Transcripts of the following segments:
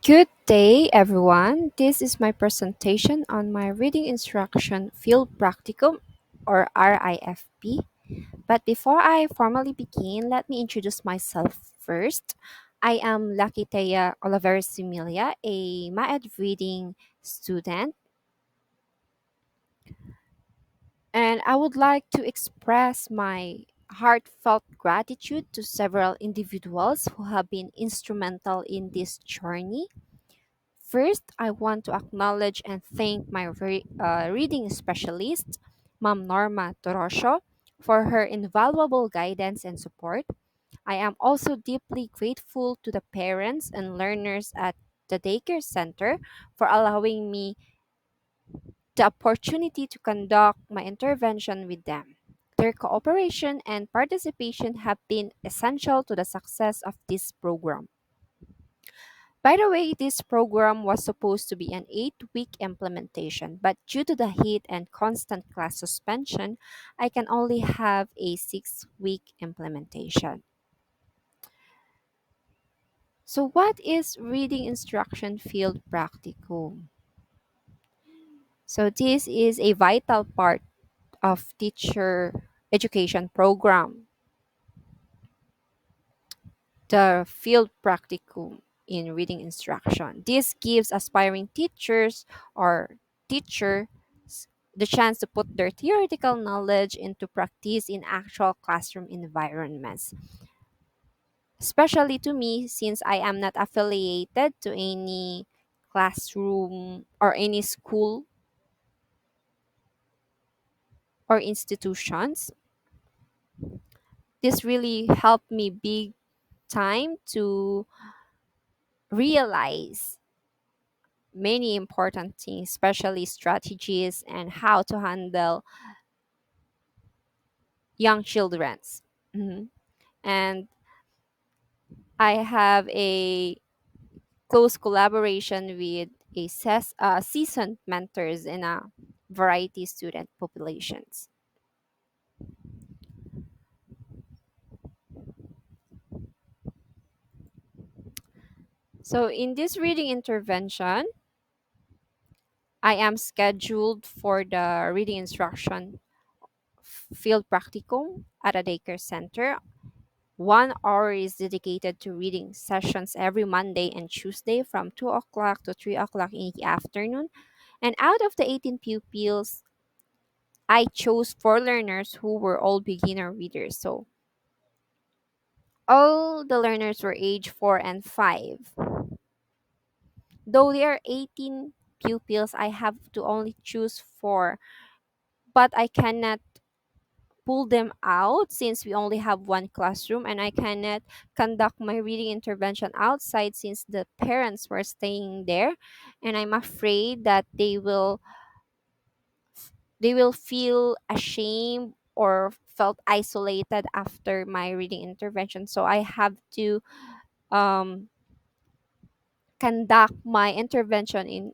Good day, everyone. This is my presentation on my reading instruction field practicum or RIFP. But before I formally begin, let me introduce myself first. I am Lakitea Oliveris Similia, a MAED reading student, and I would like to express my heartfelt gratitude to several individuals who have been instrumental in this journey. First, I want to acknowledge and thank my reading specialist, Ma'am Norma Torosio, for her invaluable guidance and support. I am also deeply grateful to the parents and learners at the daycare center for allowing me the opportunity to conduct my intervention with them. Their cooperation and participation have been essential to the success of this program. By the way, this program was supposed to be an 8-week implementation, but due to the heat and constant class suspension, I can only have a 6-week implementation. So, what is reading instruction field practicum? So, this is a vital part of teacher education program, the field practicum in reading instruction. This gives aspiring teachers or teachers the chance to put their theoretical knowledge into practice in actual classroom environments. Especially to me, since I am not affiliated to any classroom or any school or institutions, this really helped me big time to realize many important things, especially strategies and how to handle young children's. Mhm. And I have a close collaboration with seasoned mentors in a variety student populations. So in this reading intervention, I am scheduled for the reading instruction field practicum at a daycare center. 1 hour is dedicated to reading sessions every Monday and Tuesday from 2 o'clock to 3 o'clock in the afternoon. And out of the 18 pupils, I chose 4 learners who were all beginner readers. So all the learners were age 4 and 5. Though there are 18 pupils, I have to only choose 4, but I cannot pull them out since we only have one classroom, and I cannot conduct my reading intervention outside since the parents were staying there, and I'm afraid that they will feel ashamed or felt isolated after my reading intervention. So I have to um, conduct my intervention in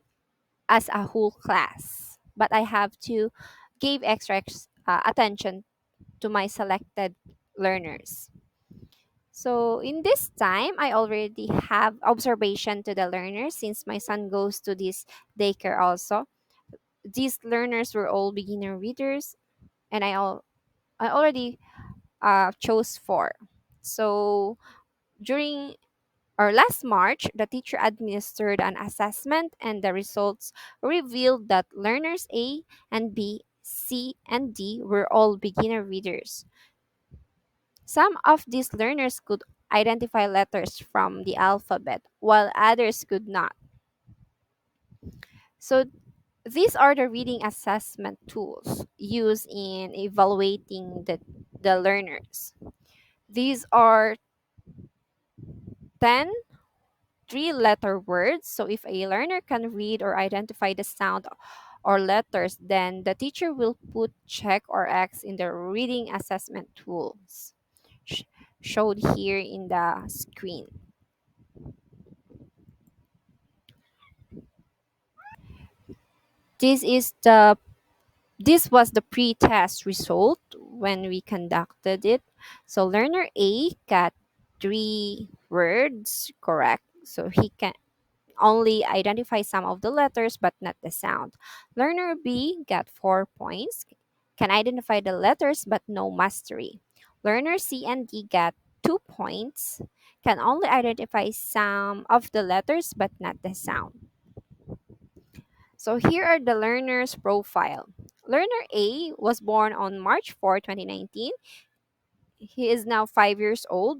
as a whole class, but I have to give extra attention to my selected learners. So in this time, I already have observation to the learners since my son goes to this daycare also. These learners were all beginner readers, and I already chose 4. So during or last March, the teacher administered an assessment, and the results revealed that learners A and B, C, and D were all beginner readers. Some of these learners could identify letters from the alphabet, while others could not. So, these are the reading assessment tools used in evaluating the learners. These are 10 3-letter words. So, if a learner can read or identify the sound or letters, then the teacher will put check or X in the reading assessment tools showed here in the screen. This is the this was the pre-test result when we conducted it. So learner A got 3 words correct. So only identify some of the letters but not the sound. Learner B got 4 points, can identify the letters but no mastery. Learner C and D got 2 points, can only identify some of the letters but not the sound. So here are the learner's profile. Learner A was born on March 4, 2019. He is now 5 years old.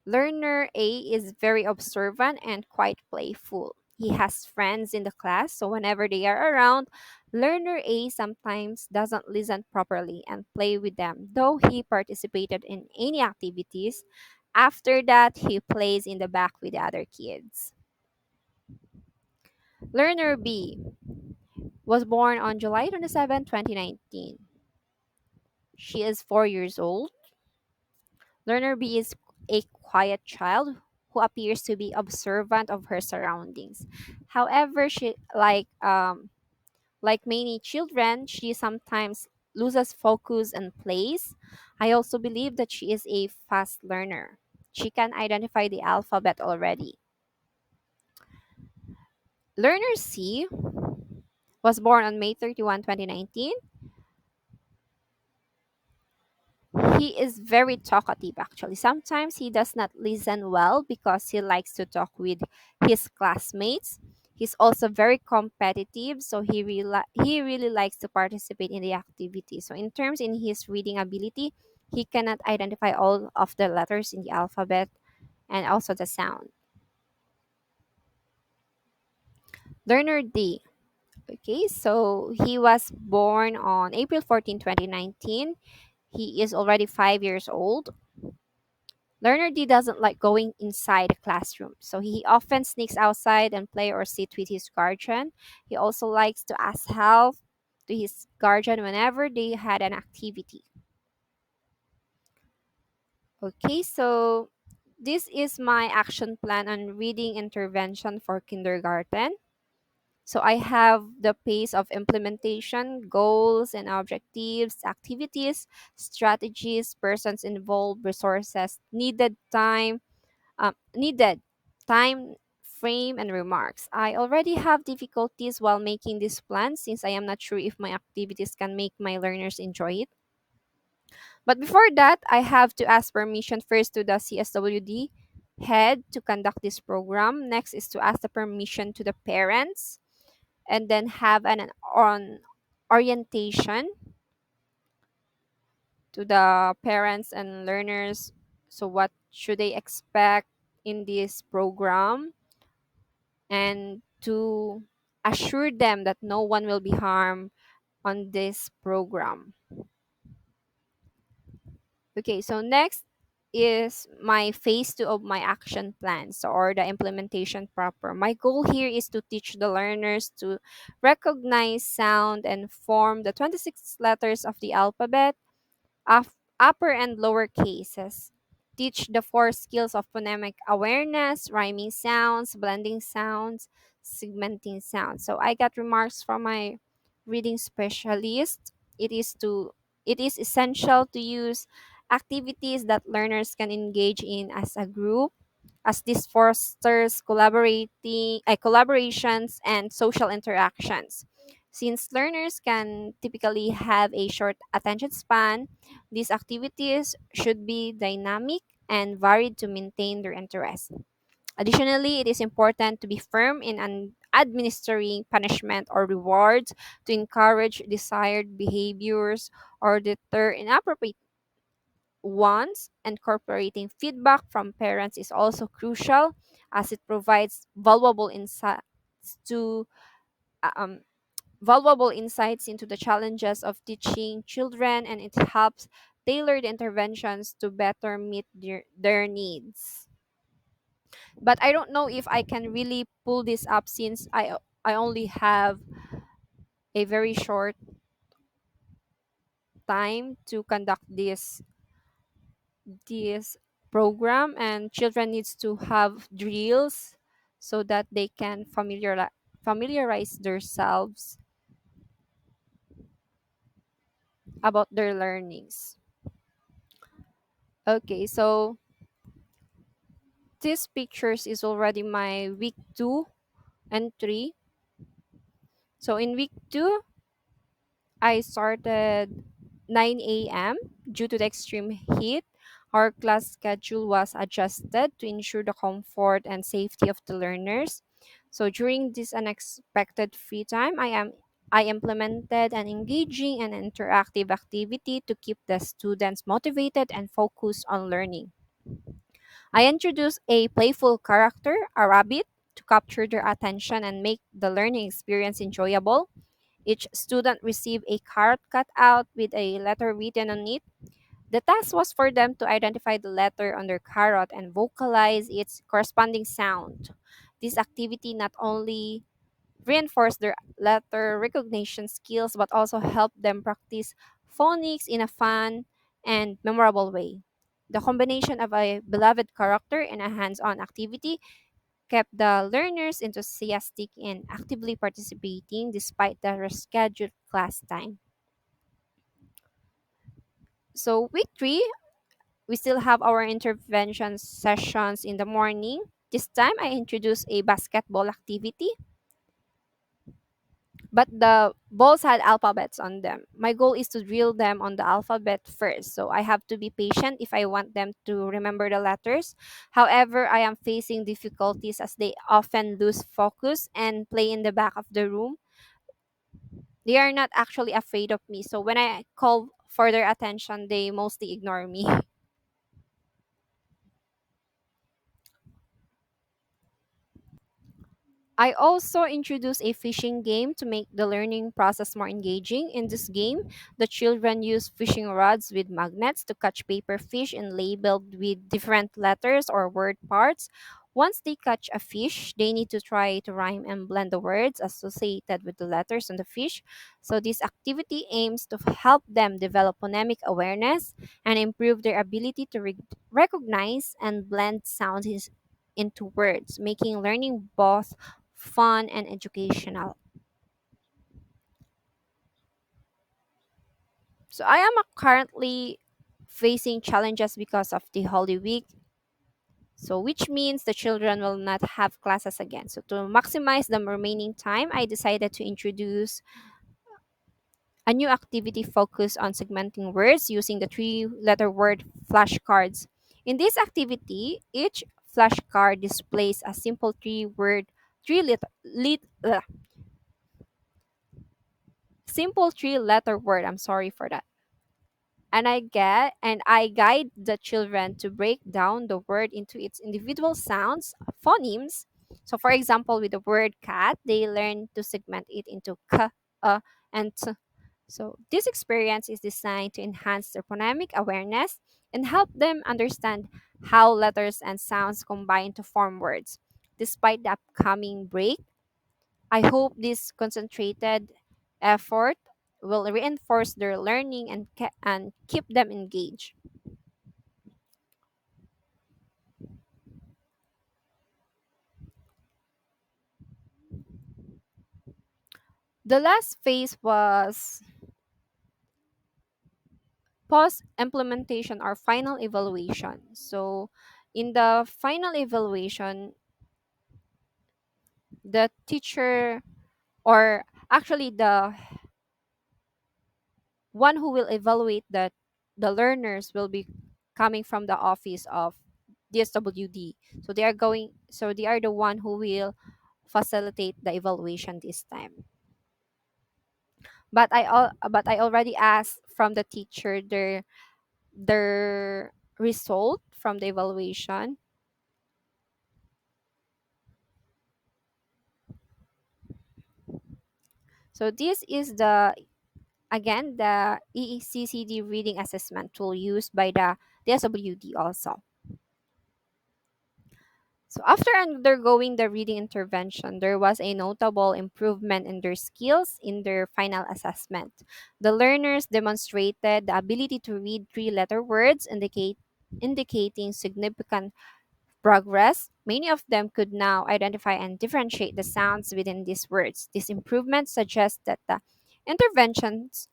Learner A is very observant and quite playful. He has friends in the class, so whenever they are around, Learner A sometimes doesn't listen properly and play with them, though he participated in any activities. After that, he plays in the back with the other kids. Learner B was born on July 27, 2019. She is 4 years old. Learner B is a quiet child who appears to be observant of her surroundings. However, she like many children, she sometimes loses focus and plays. I also believe that she is a fast learner. She can identify the alphabet already. Learner C was born on May 31, 2019. He is very talkative actually. Sometimes he does not listen well because he likes to talk with his classmates. He's also very competitive, so he really likes to participate in the activity. So in terms in his reading ability, he cannot identify all of the letters in the alphabet and also the sound. Learner D. Okay, so he was born on April 14, 2019. He is already 5 years old. Learner D doesn't like going inside the classroom, so he often sneaks outside and play or sit with his guardian. He also likes to ask help to his guardian whenever they had an activity. Okay, so this is my action plan on reading intervention for kindergarten. So I have the pace of implementation, goals and objectives, activities, strategies, persons involved, resources, needed time frame and remarks. I already have difficulties while making this plan since I am not sure if my activities can make my learners enjoy it. But before that, I have to ask permission first to the CSWD head to conduct this program. Next is to ask the permission to the parents and then have an on orientation to the parents and learners. So what should they expect in this program? And to assure them that no one will be harmed on this program. Okay, so next is my phase two of my action plan, so or the implementation proper. My goal here is to teach the learners to recognize sound and form the 26 letters of the alphabet, upper and lower cases. Teach the four skills of phonemic awareness, rhyming sounds, blending sounds, segmenting sounds. So I got remarks from my reading specialist. It is essential to use activities that learners can engage in as a group, as this fosters collaborations and social interactions. Since learners can typically have a short attention span, these activities should be dynamic and varied to maintain their interest. Additionally, it is important to be firm in administering punishment or rewards to encourage desired behaviors or deter inappropriate ones. Incorporating feedback from parents is also crucial as it provides to uh, um, valuable insights into the challenges of teaching children, and it helps tailored interventions to better meet their needs. But I don't know if I can really pull this up since I only have a very short time to conduct this program, and children needs to have drills so that they can familiarize themselves about their learnings. Okay, so This pictures is already my week 2 and 3. So in week 2, I started 9 a.m. Due to the extreme heat. Our class schedule was adjusted to ensure the comfort and safety of the learners. So during this unexpected free time, I implemented an engaging and interactive activity to keep the students motivated and focused on learning. I introduced a playful character, a rabbit, to capture their attention and make the learning experience enjoyable. Each student received a card cut out with a letter written on it. The task was for them to identify the letter on their carrot and vocalize its corresponding sound. This activity not only reinforced their letter recognition skills but also helped them practice phonics in a fun and memorable way. The combination of a beloved character and a hands on activity kept the learners enthusiastic and actively participating despite the rescheduled class time. So, week 3, we still have our intervention sessions in the morning. This time, I introduced a basketball activity, but the balls had alphabets on them. My goal is to drill them on the alphabet first, so I have to be patient if I want them to remember the letters. However, I am facing difficulties as they often lose focus and play in the back of the room. They are not actually afraid of me, so when I call for their attention, they mostly ignore me. I also introduced a fishing game to make the learning process more engaging. In this game, the children use fishing rods with magnets to catch paper fish and labeled with different letters or word parts. Once they catch a fish, they need to try to rhyme and blend the words associated with the letters on the fish. So, this activity aims to help them develop phonemic awareness and improve their ability to recognize and blend sounds into words, making learning both fun and educational. So I am currently facing challenges because of the Holy Week. So which means the children will not have classes again. So to maximize the remaining time, I decided to introduce a new activity focused on segmenting words using the three-letter word flashcards. In this activity, each flashcard displays a simple simple three-letter word. I'm sorry for that. And I guide the children to break down the word into its individual sounds, phonemes. So for example, with the word cat, they learn to segment it into k, and t. So this experience is designed to enhance their phonemic awareness and help them understand how letters and sounds combine to form words. Despite the upcoming break, I hope this concentrated effort will reinforce their learning and keep them engaged. The last phase was post implementation or final evaluation. So, in the final evaluation, the teacher, or actually the one who will evaluate the learners, will be coming from the office of DSWD. So they are the one who will facilitate the evaluation this time. But I already asked from the teacher their result from the evaluation. So this is the again the EECCD reading assessment tool used by the DSWD also. So after undergoing the reading intervention, there was a notable improvement in their skills in their final assessment. The learners demonstrated the ability to read three-letter words, indicating significant progress. Many of them could now identify and differentiate the sounds within these words. This improvement suggests that the interventions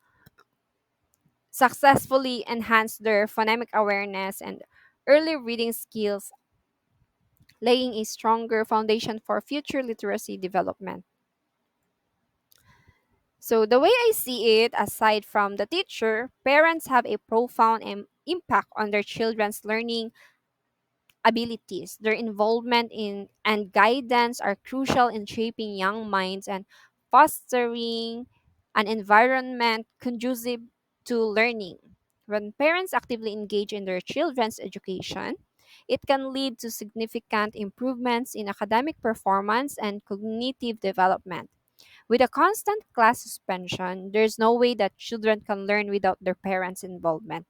successfully enhanced their phonemic awareness and early reading skills laying a stronger foundation for future literacy development. So, the way I see it, aside from the teacher, parents have a profound impact on their children's learning abilities. Their involvement in and guidance are crucial in shaping young minds and fostering an environment conducive to learning. When parents actively engage in their children's education, it can lead to significant improvements in academic performance and cognitive development. With a constant class suspension, there's no way that children can learn without their parents' involvement.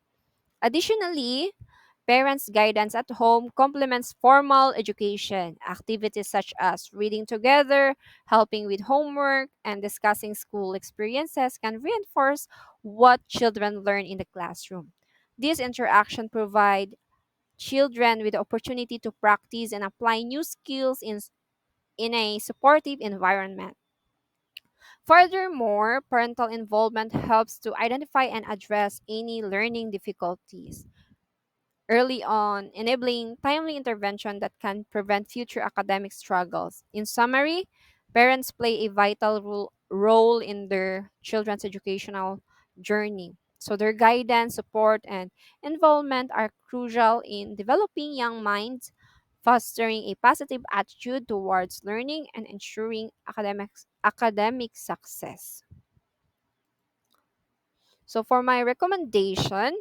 Additionally, parents' guidance at home complements formal education. Activities such as reading together, helping with homework, and discussing school experiences can reinforce what children learn in the classroom. These interactions provide children with the opportunity to practice and apply new skills in a supportive environment. Furthermore, parental involvement helps to identify and address any learning difficulties early on, enabling timely intervention that can prevent future academic struggles. In summary, parents play a vital role in their children's educational journey. So, their guidance, support, and involvement are crucial in developing young minds, fostering a positive attitude towards learning, and ensuring academic success. So, for my recommendation,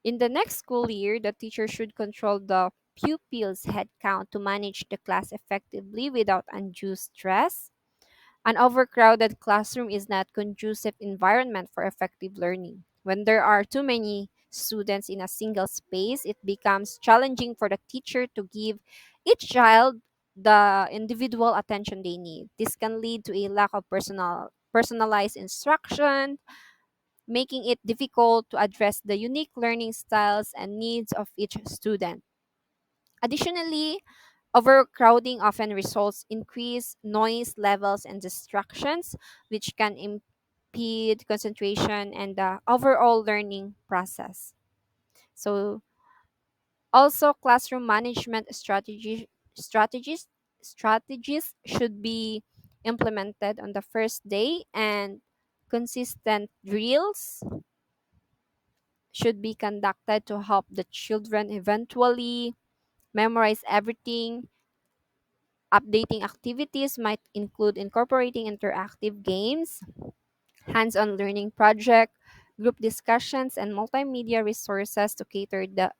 in the next school year, the teacher should control the pupils' head count to manage the class effectively without undue stress. An overcrowded classroom is not conducive environment for effective learning. When there are too many students in a single space, it becomes challenging for the teacher to give each child the individual attention they need. This can lead to a lack of personalized instruction, making it difficult to address the unique learning styles and needs of each student. Additionally, overcrowding often results in increased noise levels and distractions, which can impede concentration and the overall learning process. So, also classroom management strategies strategies should be implemented on the first day, and consistent drills should be conducted to help the children eventually memorize everything. Updating activities might include incorporating interactive games, hands on learning project, group discussions, and multimedia resources to cater the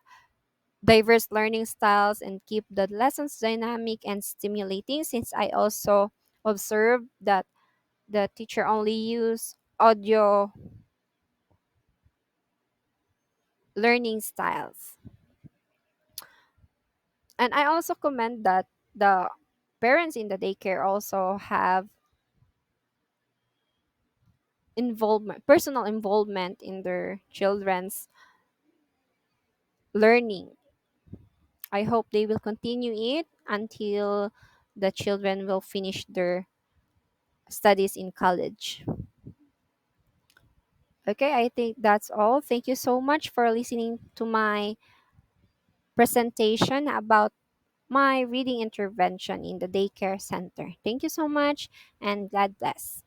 diverse learning styles and keep the lessons dynamic and stimulating. Since I also observed that the teacher only use audio learning styles. And I also commend that the parents in the daycare also have personal involvement in their children's learning. I hope they will continue it until the children will finish their studies in college. Okay, I think that's all. Thank you so much for listening to my presentation about my reading intervention in the daycare center. Thank you so much, and God bless.